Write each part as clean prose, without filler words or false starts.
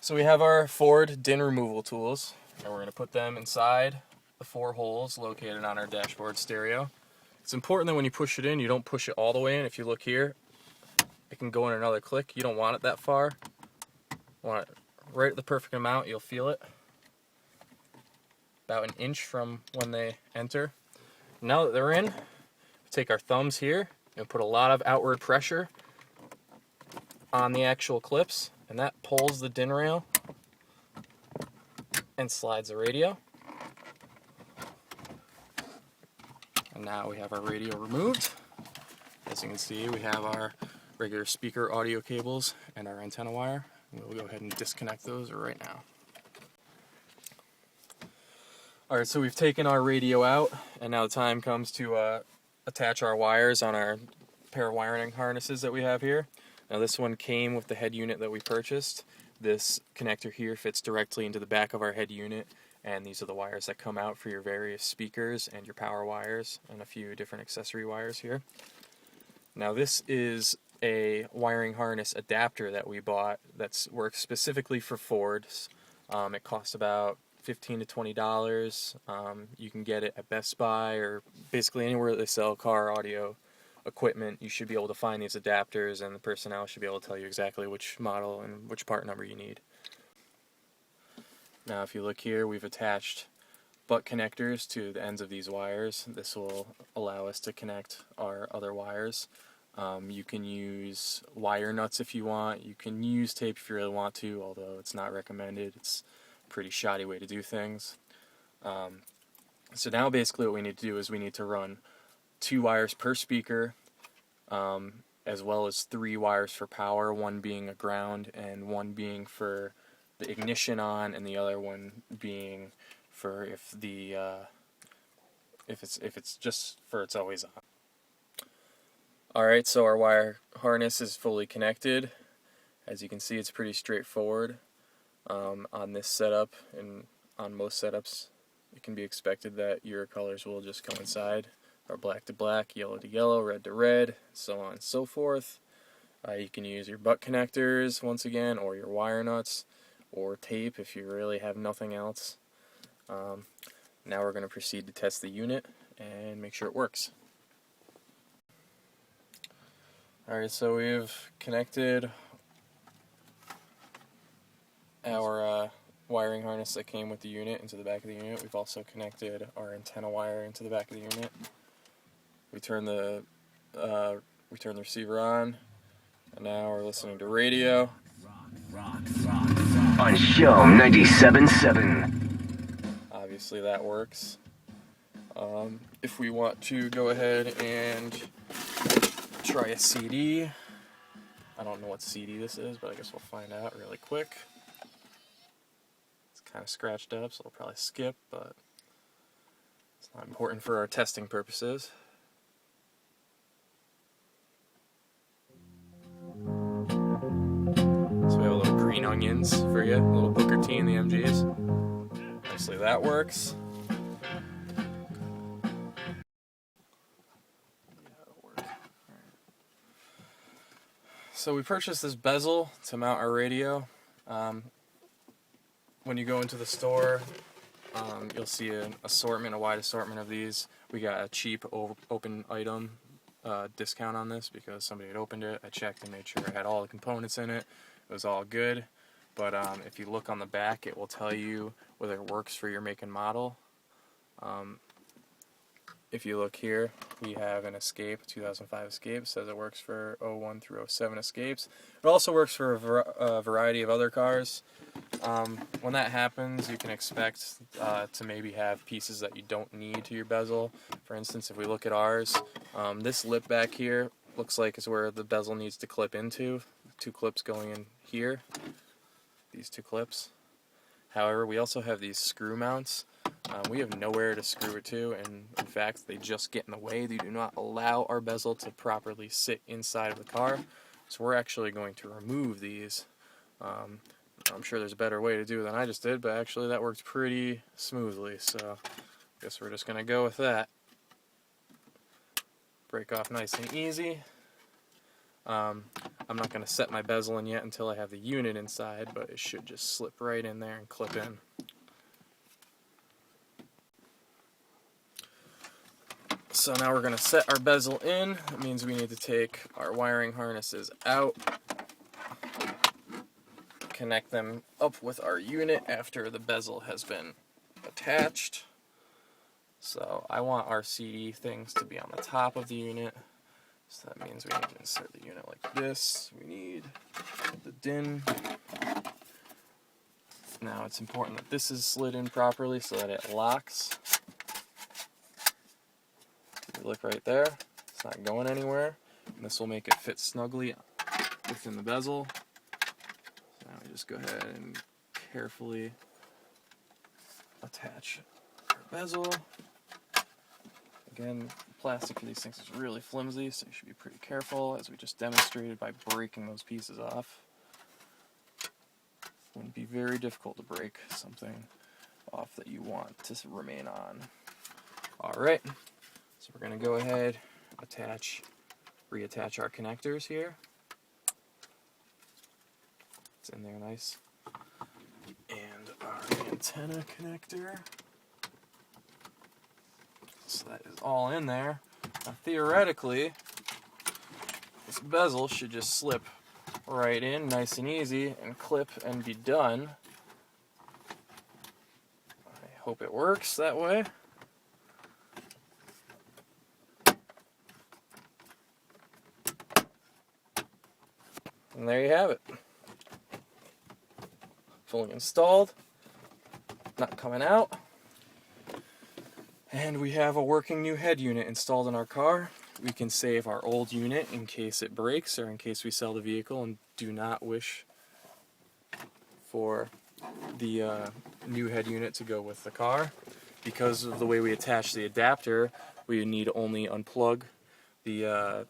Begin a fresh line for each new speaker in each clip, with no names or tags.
So we have our Ford DIN removal tools, and we're going to put them inside the 4 holes located on our dashboard stereo. It's important that when you push it in, you don't push it all the way in. If you look here, it can go in another click. You don't want it that far. You want it right at the perfect amount. You'll feel it about an inch from when they enter. Now that they're in, we take our thumbs here and put a lot of outward pressure on the actual clips, and that pulls the DIN rail and slides the radio. And now we have our radio removed. As you can see, we have our regular speaker audio cables and our antenna wire. We'll go ahead and disconnect those right now. Alright, so we've taken our radio out, and now the time comes to attach our wires on our pair of wiring harnesses that we have here. Now this one came with the head unit that we purchased. This connector here fits directly into the back of our head unit, and these are the wires that come out for your various speakers and your power wires and a few different accessory wires here. Now this is a wiring harness adapter that we bought that works specifically for Fords. It costs about $15 to $20. You can get it at Best Buy or basically anywhere that they sell car audio equipment. You should be able to find these adapters, and the personnel should be able to tell you exactly which model and which part number you need. Now if you look here, we've attached butt connectors to the ends of these wires. This will allow us to connect our other wires. You can use wire nuts if you want. You can use tape if you really want to, although it's not recommended. It's a pretty shoddy way to do things. So now basically what we need to do is we need to run 2 wires per speaker, as well as 3 wires for power, one being a ground and one being for the ignition on, and the other one being for if it's just for it's always on. Alright, so our wire harness is fully connected. As you can see, it's pretty straightforward. On this setup and on most setups, it can be expected that your colors will just coincide, or black to black, yellow to yellow, red to red, so on and so forth. You can use your butt connectors once again, or your wire nuts, or tape if you really have nothing else. Now we're going to proceed to test the unit and make sure it works. Alright, so we've connected our wiring harness that came with the unit into the back of the unit. We've also connected our antenna wire into the back of the unit. We turn the receiver on, and now we're listening to radio.
On Show 97.7.
Obviously that works. If we want to go ahead and try a CD, I don't know what CD this is, but I guess we'll find out really quick. It's kind of scratched up, so I'll probably skip, but it's not important for our testing purposes. So we have a little Green Onions for you, a little Booker T and the MGs. Obviously that works. So we purchased this bezel to mount our radio. When you go into the store, you'll see a wide assortment of these. We got a cheap open item discount on this because somebody had opened it. I checked and made sure it had all the components in it. It was all good. But if you look on the back, it will tell you whether it works for your make and model. If you look here, we have an Escape, 2005 Escape. It says it works for 01 through 07 Escapes. It also works for a variety of other cars. When that happens, you can expect to maybe have pieces that you don't need to your bezel. For instance, if we look at ours, this lip back here looks like is where the bezel needs to clip into. 2 clips going in here, these 2 clips. However, we also have these screw mounts. We have nowhere to screw it to, and in fact, they just get in the way. They do not allow our bezel to properly sit inside of the car. So we're actually going to remove these. I'm sure there's a better way to do it than I just did, but actually that worked pretty smoothly, so I guess we're just going to go with that. Break off nice and easy. I'm not going to set my bezel in yet until I have the unit inside, but it should just slip right in there and clip in. So now we're going to set our bezel in. That means we need to take our wiring harnesses out, connect them up with our unit after the bezel has been attached. So I want our CD things to be on the top of the unit. So that means we need to insert the unit like this. We need the DIN. Now it's important that this is slid in properly so that it locks. You look right there. It's not going anywhere. And this will make it fit snugly within the bezel. So now we just go ahead and carefully attach our bezel. Again, plastic for these things is really flimsy, so you should be pretty careful, as we just demonstrated by breaking those pieces off. It wouldn't be very difficult to break something off that you want to remain on. Alright, so we're going to go ahead, reattach our connectors here. It's in there nice. And our antenna connector. So that is all in there. Now theoretically, this bezel should just slip right in nice and easy and clip and be done. I hope it works that way. And there you have it. Fully installed, not coming out. And we have a working new head unit installed in our car. We can save our old unit in case it breaks or in case we sell the vehicle and do not wish for the new head unit to go with the car. Because of the way we attach the adapter, we need to only unplug the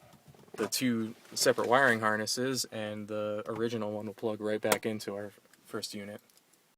two separate wiring harnesses, and the original one will plug right back into our first unit.